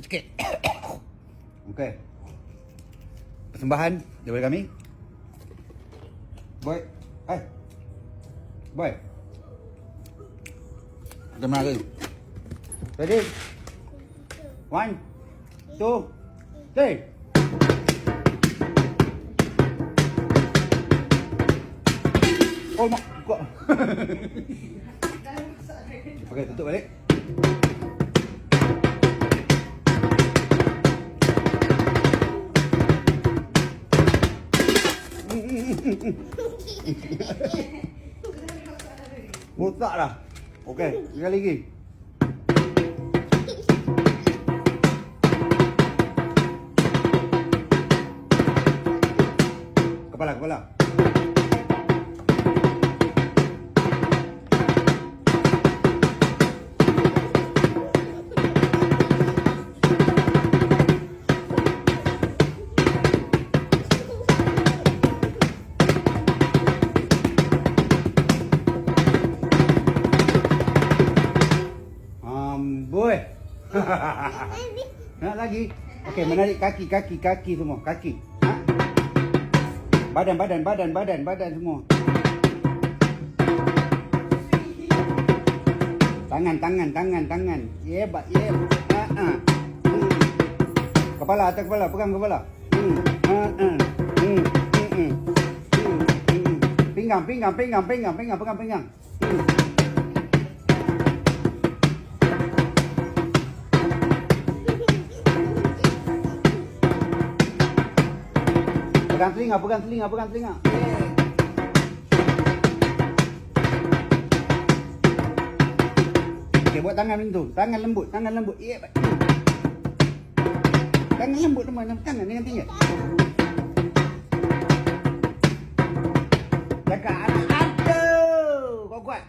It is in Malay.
sikit. Okey. Persembahan daripada kami. Boy. Hai. Boy. Kita menang lagi. Ready? 1, 2, 3. Oh, mak. Kok. Okey, tutup balik. Mutak dah. Okey, sekali lagi. Kepala. Boy. Nak lagi? Okey, menarik kaki semua. Kaki. Ha? Badan semua. Tangan. Hebat. Kepala, atas kepala, pegang kepala. Pinggang, pegang. Pegang telinga. Okey, buat tangan macam tu. Tangan lembut. Tangan lembut teman. Tangan dengan tinggi. Cakap aduh. Kau kuat.